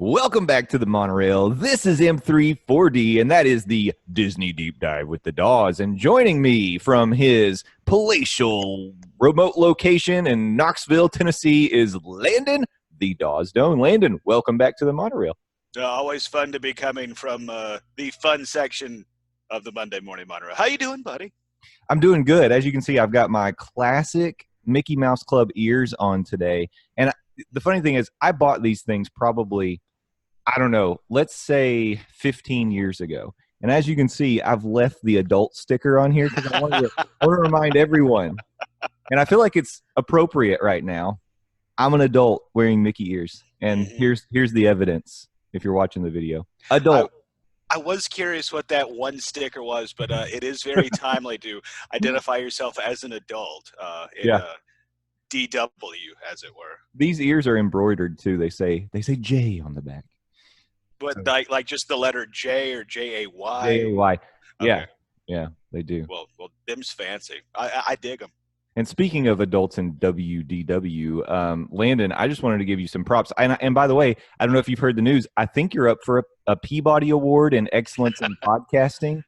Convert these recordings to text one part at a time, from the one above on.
Welcome back to the monorail. This is M3 4D, and that is the Disney Deep Dive with the Dawes. And joining me from his palatial remote location in Knoxville, Tennessee, is Landon, the Dawes Dome. Landon, welcome back to the monorail. Always fun to be coming from the fun section of the Monday Morning Monorail. How you doing, buddy? I'm doing good. As you can see, I've got my classic Mickey Mouse Club ears on today. And the funny thing is, I bought these things probably, I don't know, let's say 15 years ago. And as you can see, I've left the adult sticker on here because I want to remind everyone. And I feel like it's appropriate right now. I'm an adult wearing Mickey ears. And here's the evidence if you're watching the video. Adult. I was curious what that one sticker was, but it is very timely to identify yourself as an adult. DW, as it were. These ears are embroidered too. They say J on the back. But like just the letter J or J-A-Y? J-A-Y. Yeah. Okay. Yeah, they do. Well, them's fancy. I dig them. And speaking of adults in WDW, Landon, I just wanted to give you some props. And by the way, I don't know if you've heard the news. I think you're up for a Peabody Award in Excellence in Podcasting.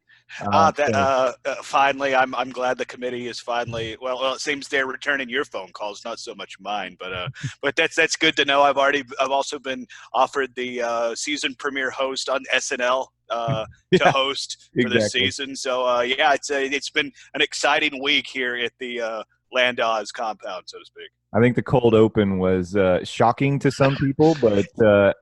Finally, I'm glad the committee is finally. Well, it seems they're returning your phone calls, not so much mine. But that's good to know. I've also been offered the season premiere host on SNL to host for this season. So it's been an exciting week here at the Landau's compound, so to speak. I think the cold open was shocking to some people, but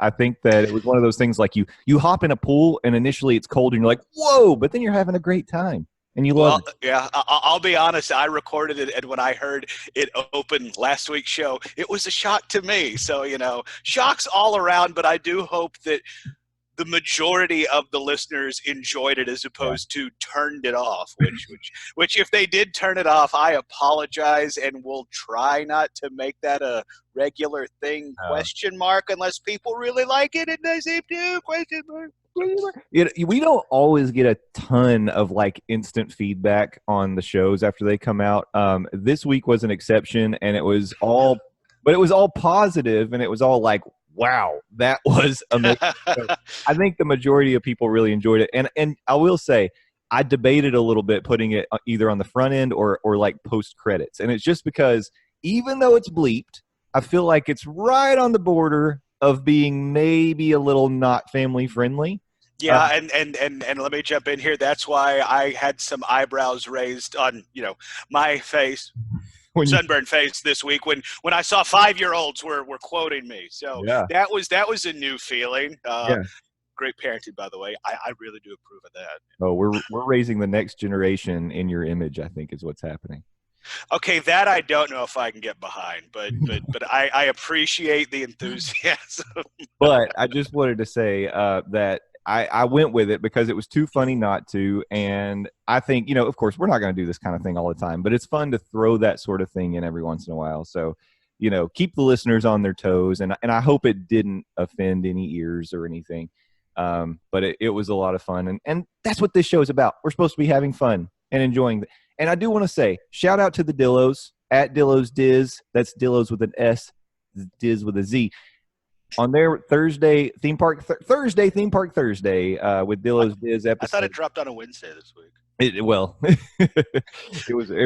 I think that it was one of those things like you hop in a pool and initially it's cold and you're like, whoa, but then you're having a great time and you love it. Yeah, I'll be honest. I recorded it, and when I heard it open last week's show, it was a shock to me. So, shocks all around, but I do hope that the majority of the listeners enjoyed it as opposed to turned it off, which if they did turn it off, I apologize and will try not to make that a regular thing, question mark, unless people really like it and they seem to, question mark. We don't always get a ton of instant feedback on the shows after they come out. This week was an exception, and it was all positive, and it was all like, wow, that was amazing. So I think the majority of people really enjoyed it. And I will say, I debated a little bit putting it either on the front end or post credits. And it's just because even though it's bleeped, I feel like it's right on the border of being maybe a little not family friendly. Yeah, and let me jump in here. That's why I had some eyebrows raised on, my face. Sunburned face this week when I saw 5-year-olds were quoting me. So that was a new feeling. Great parenting, by the way. I really do approve of that. Oh, we're raising the next generation in your image, I think, is what's happening. Okay, that I don't know if I can get behind, but I appreciate the enthusiasm. But I just wanted to say that I went with it because it was too funny not to. And I think, of course, we're not going to do this kind of thing all the time, but it's fun to throw that sort of thing in every once in a while. So, keep the listeners on their toes. And I hope it didn't offend any ears or anything. But it was a lot of fun. And that's what this show is about. We're supposed to be having fun and enjoying. And I do want to say, shout out to the Dillos at Dillos Diz. That's Dillos with an S, Diz with a Z. On their Thursday theme park Thursday with Dillos Diz episode. I thought it dropped on a Wednesday this week. It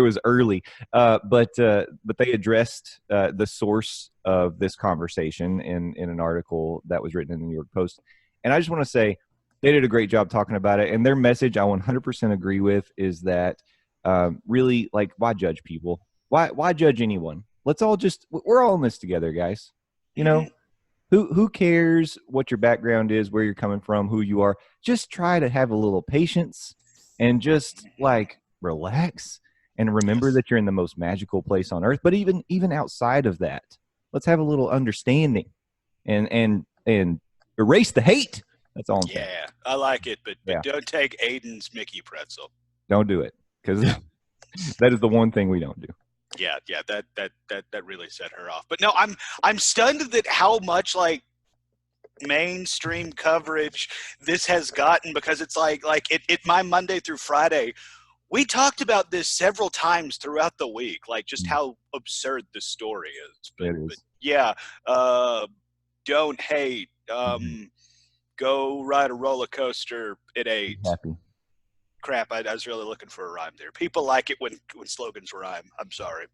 was early, but they addressed the source of this conversation in an article that was written in the New York Post, and I just want to say they did a great job talking about it. And their message, I 100% agree with, is that really, why judge people? Why judge anyone? We're all in this together, guys. Who cares what your background is, where you're coming from, who you are? Just try to have a little patience and just relax and remember that you're in the most magical place on earth. But even outside of that, let's have a little understanding and erase the hate. That's all I'm saying. Yeah, I like it, but don't take Aiden's Mickey pretzel. Don't do it, because that is the one thing we don't do. Yeah, that really set her off. But no, I'm stunned that how much mainstream coverage this has gotten, because it's my Monday through Friday. We talked about this several times throughout the week, just how absurd the story is. But yeah, don't hate, Go ride a roller coaster at 8. Happy. Crap, I was really looking for a rhyme there. People like it when slogans rhyme. I'm sorry.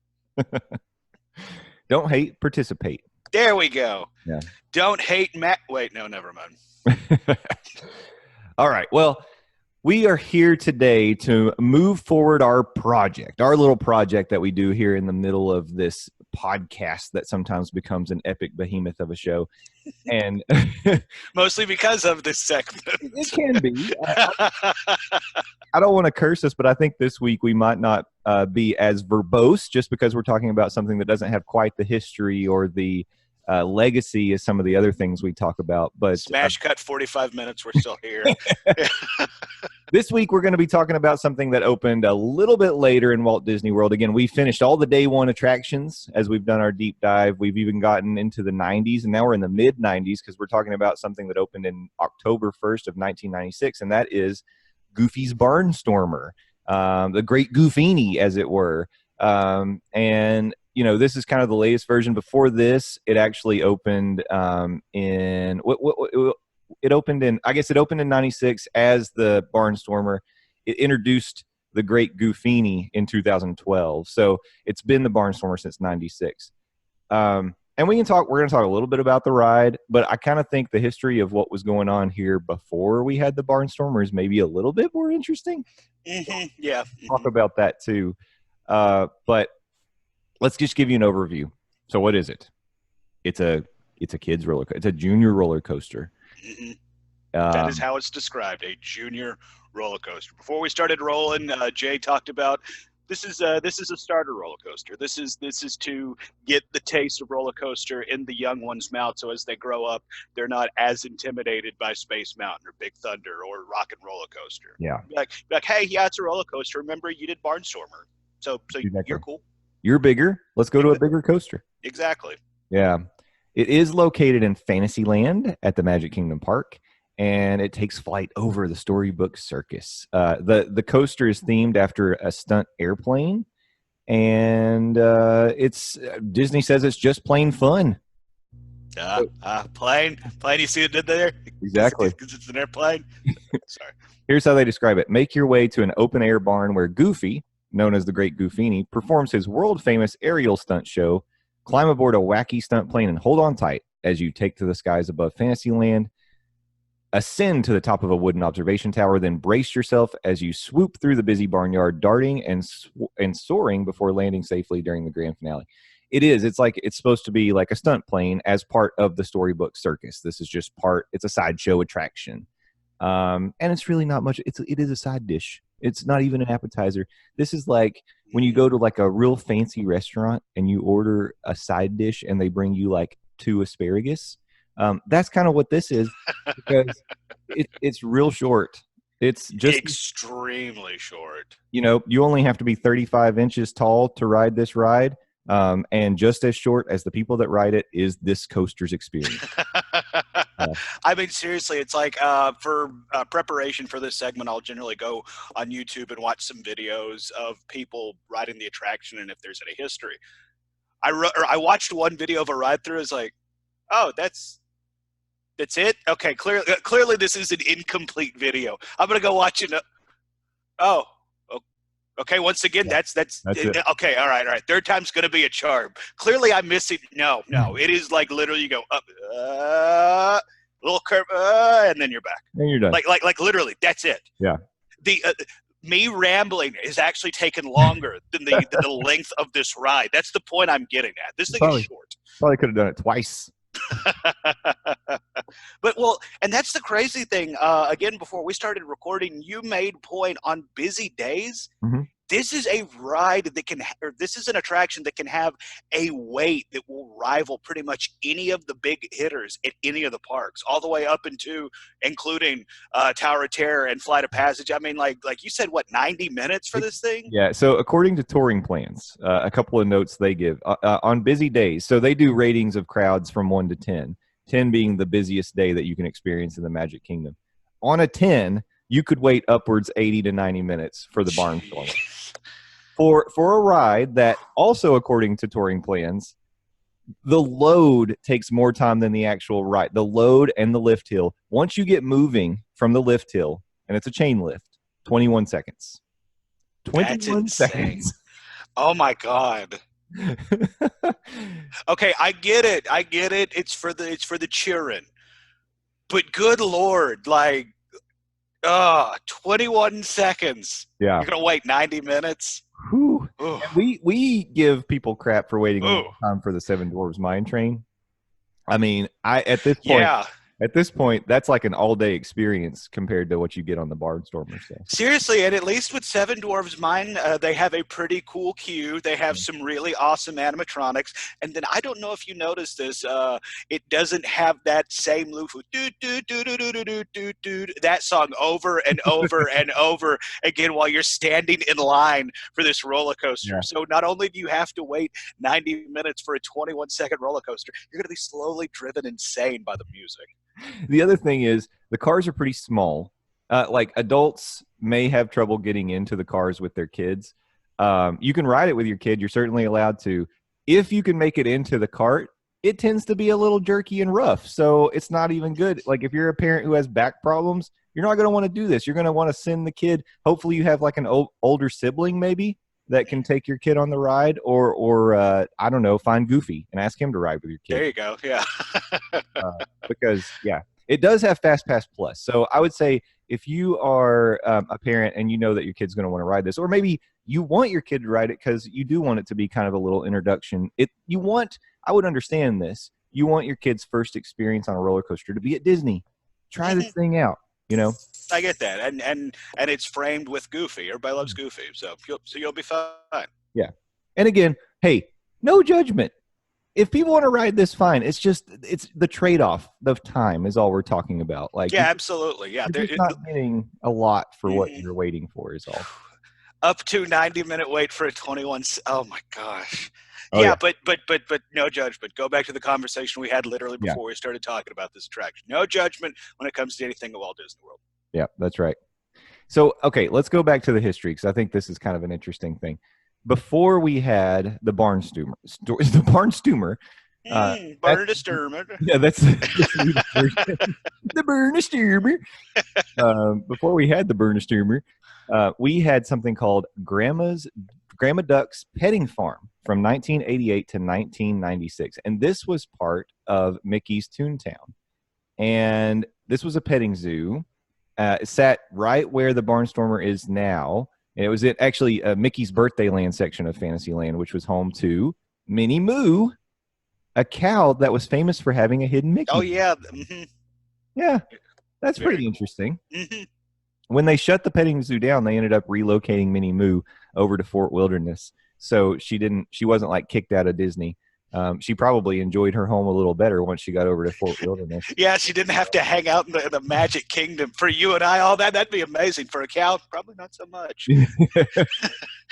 Don't hate, participate. There we go. Yeah. Don't hate Wait, no, never mind. All right. Well, we are here today to move forward our project, our little project that we do here in the middle of this podcast that sometimes becomes an epic behemoth of a show. And mostly because of this segment. It can be. I don't want to curse us, but I think this week we might not be as verbose just because we're talking about something that doesn't have quite the history or the legacy as some of the other things we talk about. But smash cut 45 minutes. We're still here. This week we're going to be talking about something that opened a little bit later in Walt Disney World. Again, we finished all the day one attractions as we've done our deep dive. We've even gotten into the 90s, and now we're in the mid 90s because we're talking about something that opened in October 1st of 1996, and that is Goofy's Barnstormer, the Great Goofini, as it were. And you know, this is kind of the latest version. Before this, it actually opened it opened in 96 as the Barnstormer. It introduced the Great Goofini in 2012. So it's been the Barnstormer since 96. And we're going to talk a little bit about the ride, but I kind of think the history of what was going on here before we had the Barnstormer is maybe a little bit more interesting. Mm-hmm. Yeah. Talk about that too. But let's just give you an overview. So what is it? It's a kid's roller coaster. It's a junior roller coaster. Mm-hmm. That is how it's described, a junior roller coaster. Before we started rolling, Jay talked about this is a starter roller coaster. This is to get the taste of roller coaster in the young one's mouth, so as they grow up, they're not as intimidated by Space Mountain or Big Thunder or Rock and Roller Coaster. Yeah, be like, hey, yeah, it's a roller coaster. Remember, you did Barnstormer, so you're cool. You're bigger. Let's go to a bigger coaster. Exactly. Yeah. It is located in Fantasyland at the Magic Kingdom Park, and it takes flight over the Storybook Circus. The coaster is themed after a stunt airplane, and it's Disney says it's just plain fun. Plane. You see what it did there? Exactly. Because it's an airplane. Sorry. Here's how they describe it. Make your way to an open-air barn where Goofy, known as the Great Goofini, performs his world-famous aerial stunt show. Climb aboard a wacky stunt plane and hold on tight as you take to the skies above Fantasyland. Ascend to the top of a wooden observation tower, then brace yourself as you swoop through the busy barnyard, darting and soaring before landing safely during the grand finale. It's supposed to be like a stunt plane as part of the Storybook Circus. This is just it's a sideshow attraction. And it's really not much. It is a side dish. It's not even an appetizer. This is like when you go to like a real fancy restaurant and you order a side dish and they bring you like 2 asparagus. That's kind of what this is, because it's real short. It's just extremely short. You know, you only have to be 35 inches tall to ride this ride. And just as short as the people that ride it is this coaster's experience. I mean, seriously, it's like for preparation for this segment, I'll generally go on YouTube and watch some videos of people riding the attraction and if there's any history. I watched one video of a ride through. It's like, oh, that's it. Okay, clearly this is an incomplete video. I'm gonna go watch it. Oh. Okay, once again, that's it. Okay, all right. Third time's going to be a charm. Clearly, I'm missing. No. It is like literally you go up, little curve, and then you're back. And you're done. Like literally, that's it. Yeah. The me rambling is actually taken longer than the length of this ride. That's the point I'm getting at. This thing is short. Probably could have done it twice. But and that's the crazy thing. Again, before we started recording, you made point on busy days. Mm-hmm. This is a ride this is an attraction that can have a wait that will rival pretty much any of the big hitters at any of the parks, all the way up including Tower of Terror and Flight of Passage. I mean, like you said, 90 minutes for this thing? Yeah. So according to touring plans, a couple of notes they give on busy days. So they do ratings of crowds from 1 to 10. 10 being the busiest day that you can experience in the Magic Kingdom. On a 10, you could wait upwards 80 to 90 minutes for the Barnstormer. For a ride that also, according to touring plans, The load takes more time than the actual ride. The load and the lift hill. Once you get moving from the lift hill, and it's a chain lift, 21 seconds. That's 21 insane. seconds. Oh my God. Okay, I get it. I get it. It's for the cheering. But good Lord, like 21 seconds. Yeah. You're gonna wait 90 minutes? Whew. And we give people crap for waiting a long time for the Seven Dwarves Mine Train. I mean, at this point, that's like an all-day experience compared to what you get on the Barnstormer stuff. Seriously, and at least with Seven Dwarves Mine, they have a pretty cool queue. They have some really awesome animatronics. And then I don't know if you noticed this, it doesn't have that same loop of that song over and over and over again while you're standing in line for this roller coaster. Yeah. So not only do you have to wait 90 minutes for a 21-second roller coaster, you're going to be slowly driven insane by the music. The other thing is the cars are pretty small. Like adults may have trouble getting into the cars with their kids. You can ride it with your kid. You're certainly allowed to. If you can make it into the cart, it tends to be a little jerky and rough. So it's not even good. Like if you're a parent who has back problems, you're not going to want to do this. You're going to want to send the kid. Hopefully you have like an older sibling maybe that can take your kid on the ride, or I don't know, find Goofy and ask him to ride with your kid. There you go. Yeah. Because it does have Fast Pass Plus. So I would say if you are a parent and you know that your kid's going to want to ride this, or maybe you want your kid to ride it because you do want it to be kind of a little introduction. I would understand this. You want your kid's first experience on a roller coaster to be at Disney. Try this thing out. I get that, and it's framed with Goofy. Everybody loves Goofy, so you'll be fine. Yeah, and again, hey, no judgment. If people want to ride this, fine. It's the trade-off of time is all we're talking about. Like, yeah, absolutely, yeah. You're just not getting a lot for what you're waiting for. Is all. Up to 90-minute wait for a 21. Oh my gosh. Oh, yeah. But no judgment. Go back to the conversation we had literally before we started talking about this attraction. No judgment when it comes to anything at Walt Disney World. Yeah, that's right. So, okay, let's go back to the history because I think this is kind of an interesting thing. Before we had the Barnstormer, Barnstormer. Yeah, that's the Barnstormer. Before we had the Barnstormer, we had something called Grandma Duck's Petting Farm from 1988 to 1996, and this was part of Mickey's Toontown. And this was a petting zoo. It sat right where the Barnstormer is now. And it was actually Mickey's Birthday Land section of Fantasyland, which was home to Minnie Moo, a cow that was famous for having a hidden Mickey. Oh, yeah. Mm-hmm. Yeah, that's pretty interesting. Mm-hmm. When they shut the petting zoo down, they ended up relocating Minnie Moo over to Fort Wilderness. So she wasn't like kicked out of Disney. She probably enjoyed her home a little better once she got over to Fort Wilderness. Yeah, she didn't have to hang out in the Magic Kingdom. For you and I, all that'd be amazing. For a cow, probably not so much.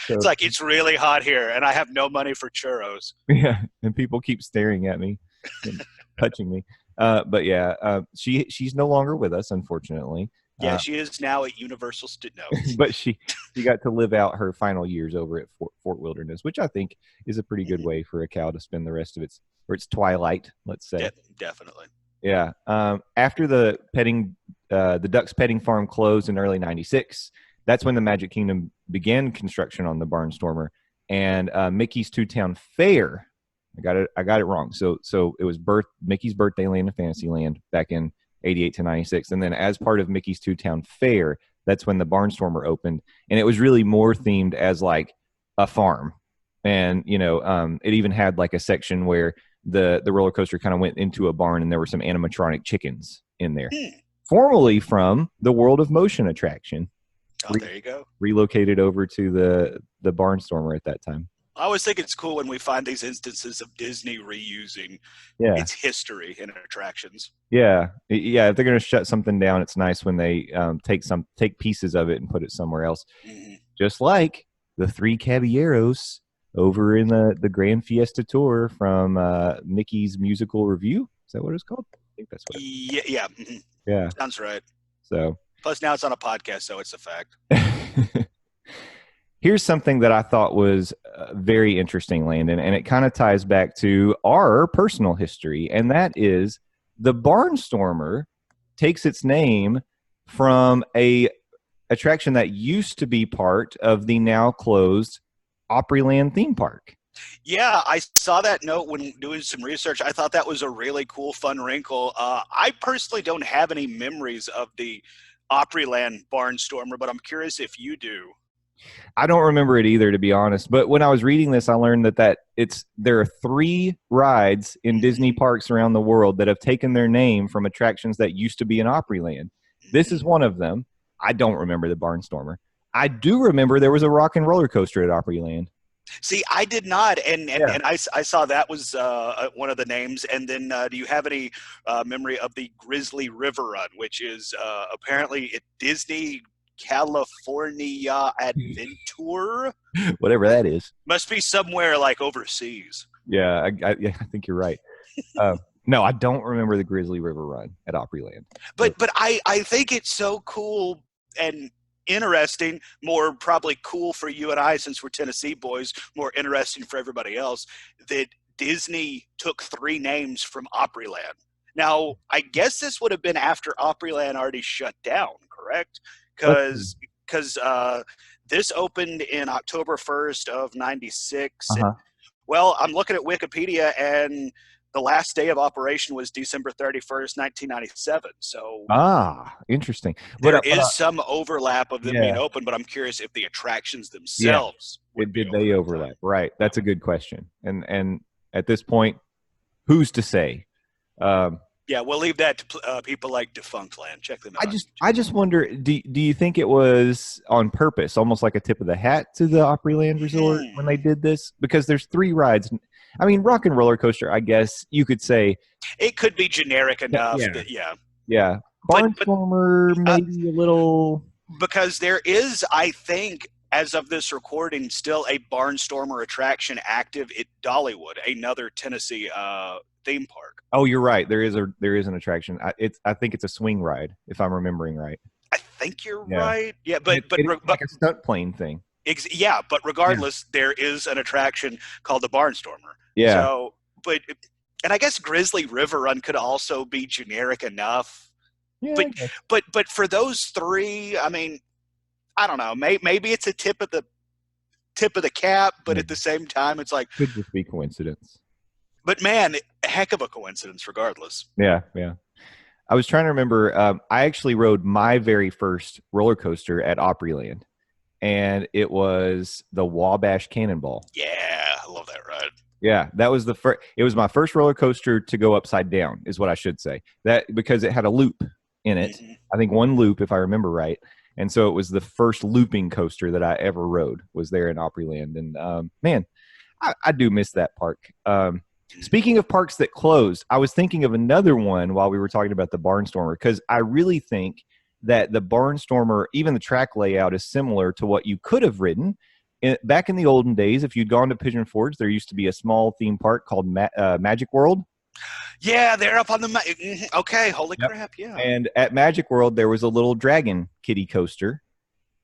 It's like, it's really hot here, and I have no money for churros. Yeah, and people keep staring at me and touching me. But yeah, she's no longer with us, unfortunately. Yeah, she is now at Universal Studios. But she got to live out her final years over at Fort Wilderness, which I think is a pretty good way for a cow to spend the rest of its twilight, let's say. Definitely. Yeah. After the Ducks Petting Farm closed in early -- that's when the Magic Kingdom began construction on the Barnstormer. And Mickey's Toontown Fair, I got it wrong. So it was Mickey's Birthday Land and Fantasyland back in 88 to 96. And then as part of Mickey's Toontown Fair, that's when the Barnstormer opened. And it was really more themed as like a farm. And, it even had like a section where the roller coaster kind of went into a barn and there were some animatronic chickens in there. Formerly from the World of Motion attraction. Oh, there you go. Relocated over to the Barnstormer at that time. I always think it's cool when we find these instances of Disney reusing its history in attractions. Yeah. If they're going to shut something down, it's nice when they take pieces of it and put it somewhere else. Mm-hmm. Just like the Three Caballeros over in the Grand Fiesta Tour from Mickey's Musical Review. Is that what it's called? I think that's what. Yeah. Mm-hmm. Yeah. Sounds right. So. Plus, now it's on a podcast, so it's a fact. Here's something that I thought was very interesting, Landon, and it kind of ties back to our personal history, and that is the Barnstormer takes its name from a attraction that used to be part of the now closed Opryland theme park. Yeah, I saw that note when doing some research. I thought that was a really cool, fun wrinkle. I personally don't have any memories of the Opryland Barnstormer, but I'm curious if you do. I don't remember it either, to be honest. But when I was reading this, I learned that there are 3 rides in Disney parks around the world that have taken their name from attractions that used to be in Opryland. This is one of them. I don't remember the Barnstormer. I do remember there was a rock and roller coaster at Opryland. See, I did not, and Yeah. I saw that was one of the names. And then, do you have any memory of the Grizzly River Run, which is apparently at Disney California Adventure? Whatever that is. Must be somewhere like overseas. Yeah, yeah, I think you're right. No, I don't remember the Grizzly River Run at Opryland. But I think it's so cool and interesting, more probably cool for you and I since we're Tennessee boys, more interesting for everybody else, that Disney took 3 names from Opryland. Now, I guess this would have been after Opryland already shut down, correct? Because this opened in October 1st of 96. Uh-huh. Well, I'm looking at Wikipedia, and the last day of operation was December 31st, 1997. So interesting. there is some overlap of them Yeah. being open, but I'm curious if the attractions themselves Did they overlap? Right. That's a good question. And at this point, who's to say? Yeah, we'll leave that to people like Defunct Land. Check them out. I just wonder, do you think it was on purpose, almost like a tip of the hat to the Opryland Resort when they did this? Because there's 3 rides. I mean, Rock and Roller Coaster, I guess you could say. It could be generic enough. Yeah. Barnstormer, maybe a little. Because there is, I think, as of this recording, still a Barnstormer attraction active at Dollywood, another Tennessee theme park. Oh, you're right. There is an attraction. I think it's a swing ride, if I'm remembering right. I think you're right. Yeah, but like a stunt plane thing. Yeah, but regardless, there is an attraction called the Barnstormer. Yeah. So, and I guess Grizzly River Run could also be generic enough. Yeah. But for those 3, I mean, I don't know. Maybe it's a tip of the cap, but at the same time, it's like could just be coincidence. But man, heck of a coincidence, regardless. Yeah. I was trying to remember. I actually rode my very first roller coaster at Opryland, and it was the Wabash Cannonball. Yeah, I love that ride. Yeah, that was it was my first roller coaster to go upside down, is what I should say. That because it had a loop in it. Mm-hmm. I think 1 loop, if I remember right. And so it was the first looping coaster that I ever rode was there in Opryland. And man, I do miss that park. Speaking of parks that closed, I was thinking of another one while we were talking about the Barnstormer, because I really think that the Barnstormer, even the track layout, is similar to what you could have ridden. Back in the olden days, if you'd gone to Pigeon Forge, there used to be a small theme park called Magic World. Yeah, they're up on the okay, holy crap, yeah. And at Magic World, there was a little dragon kiddie coaster.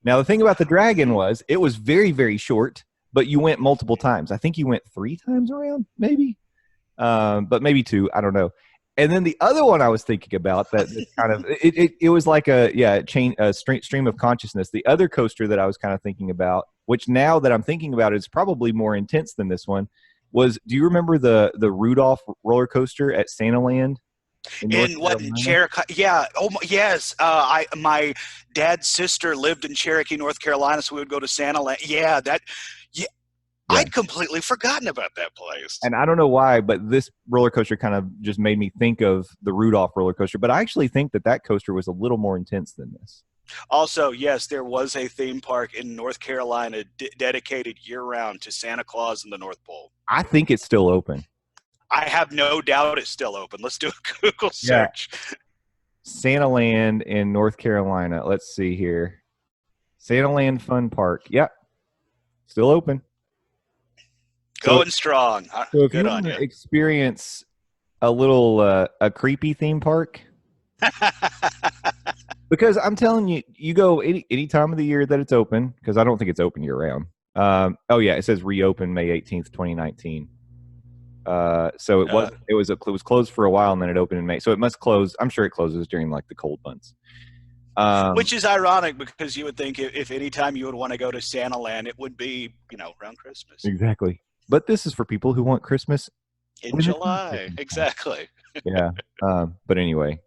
Now, the thing about the dragon was it was very, very short, but you went multiple times. I think you went 3 times around, maybe. But maybe 2, I don't know. And then the other one I was thinking about that kind of it was like a stream of consciousness. The other coaster that I was kind of thinking about, which now that I'm thinking about it, is probably more intense than this one, was, do you remember the Rudolph roller coaster at Santaland? In Cherokee? Yeah. Oh, yes. My dad's sister lived in Cherokee, North Carolina, so we would go to Santaland. Yeah, yeah. I'd completely forgotten about that place. And I don't know why, but this roller coaster kind of just made me think of the Rudolph roller coaster. But I actually think that coaster was a little more intense than this. Also, yes, there was a theme park in North Carolina dedicated year-round to Santa Claus and the North Pole. I think it's still open. I have no doubt it's still open. Let's do a Google search. Yeah. Santaland in North Carolina. Let's see here. Santaland Fun Park. Yep. Still open. Going strong. So if you want to experience a little a creepy theme park, Because I'm telling you, you go any time of the year that it's open, because I don't think it's open year round. Oh yeah, it says reopen May 18th, 2019. So it was closed for a while and then it opened in May. So it must close. I'm sure it closes during like the cold months. Which is ironic because you would think if any time you would want to go to Santa Land, it would be, around Christmas. Exactly. But this is for people who want Christmas in July. Exactly. Yeah. But anyway,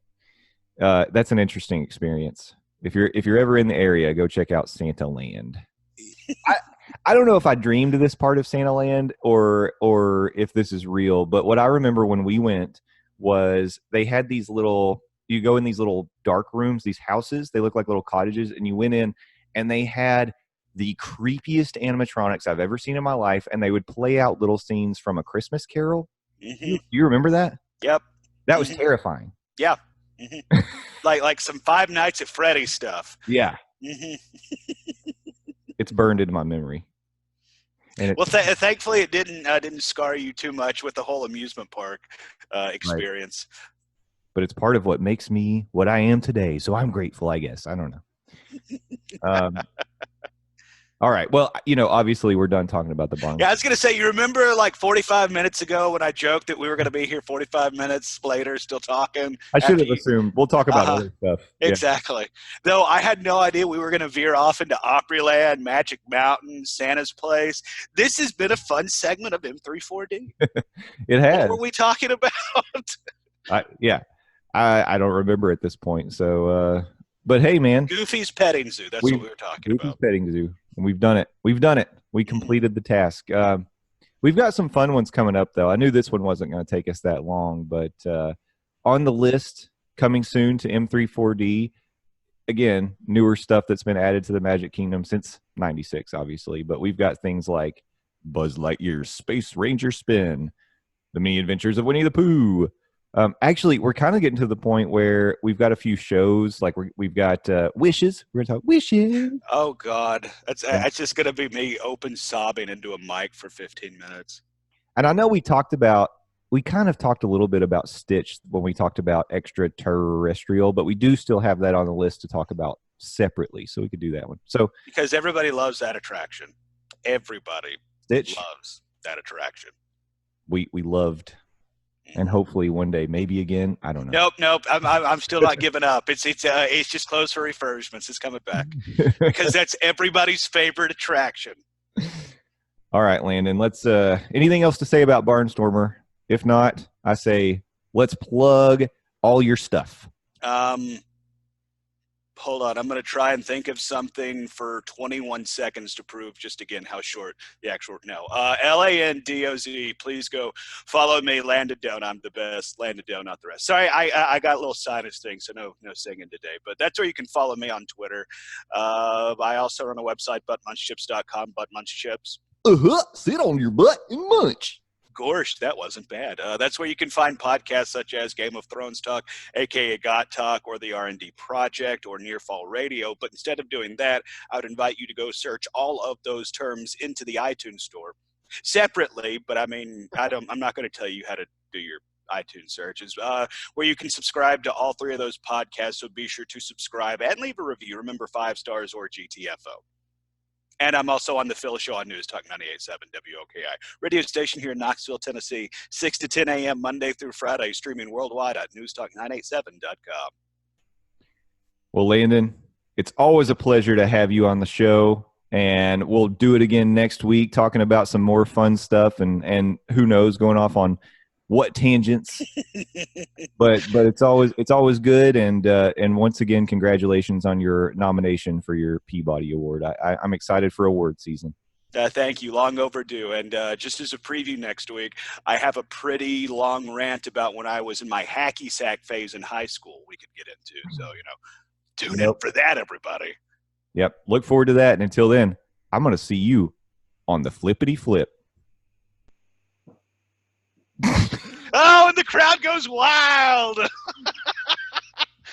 that's an interesting experience. If you're ever in the area, go check out Santa Land. I don't know if I dreamed of this part of Santa Land or if this is real, but what I remember when we went was they had these little, you go in these little dark rooms, these houses, they look like little cottages, and you went in and they had the creepiest animatronics I've ever seen in my life, and they would play out little scenes from A Christmas Carol. Mm-hmm. Do you remember that? Yep. That was terrifying. Yeah. Mm-hmm. like some Five Nights at Freddy's stuff. Yeah. Mm-hmm. It's burned into my memory. And well, thankfully it didn't scar you too much with the whole amusement park experience. Right. But it's part of what makes me what I am today. So I'm grateful, I guess. I don't know. All right. Well, obviously we're done talking about the barn. Yeah, I was going to say, you remember like 45 minutes ago when I joked that we were going to be here 45 minutes later still talking? I should have assumed. We'll talk about other stuff. Exactly. Yeah. Though I had no idea we were going to veer off into Opryland, Magic Mountain, Santa's Place. This has been a fun segment of M34D. It has. What were we talking about? I don't remember at this point. So, but hey, man. Goofy's Petting Zoo. That's what we were talking about. Goofy's Petting Zoo. And we've done it. We completed the task. We've got some fun ones coming up, though. I knew this one wasn't going to take us that long, but on the list coming soon to M34D, again, newer stuff that's been added to the Magic Kingdom since 96, obviously. But we've got things like Buzz Lightyear's Space Ranger Spin, The Mini Adventures of Winnie the Pooh. Actually, we're kind of getting to the point where we've got a few shows. Like we've got Wishes. We're going to talk Wishes. Oh, God. That's just going to be me open sobbing into a mic for 15 minutes. And I know we kind of talked a little bit about Stitch when we talked about extraterrestrial, but we do still have that on the list to talk about separately. So we could do that one. So because everybody loves that attraction. Everybody loves that attraction. We loved. And hopefully one day, maybe again. I don't know. Nope. I'm still not giving up. It's just closed for refurbishments. It's coming back because that's everybody's favorite attraction. All right, Landon. Let's. Anything else to say about Barnstormer? If not, I say let's plug all your stuff. Hold on. I'm going to try and think of something for 21 seconds to prove just again how short the actual no. LANDOZ. Please go follow me. Landon Down. I'm the best. Landon Down, not the rest. Sorry, I got a little sinus thing, so no singing today. But that's where you can follow me on Twitter. I also run a website, buttmunchchips.com. Buttmunchchips. Sit on your butt and munch. Gosh, that wasn't bad. That's where you can find podcasts such as Game of Thrones Talk, a.k.a. Got Talk, or the R&D Project, or Near Fall Radio. But instead of doing that, I would invite you to go search all of those terms into the iTunes store separately. But I mean, I'm not going to tell you how to do your iTunes searches, where you can subscribe to all three of those podcasts. So be sure to subscribe and leave a review. Remember, 5 stars or GTFO. And I'm also on the Phil Show on News Talk 98.7 WOKI radio station here in Knoxville, Tennessee, 6 to 10 a.m. Monday through Friday, streaming worldwide at newstalk987.com. Well, Landon, it's always a pleasure to have you on the show, and we'll do it again next week, talking about some more fun stuff, and who knows, going off on what tangents. but it's always good, and once again, congratulations on your nomination for your Peabody Award. I'm excited for award season. Thank you. Long overdue. And just as a preview next week, I have a pretty long rant about when I was in my hacky sack phase in high school we could get into. So, tune in for that, everybody. Yep. Look forward to that. And until then, I'm going to see you on the flippity flip. Oh, and the crowd goes wild.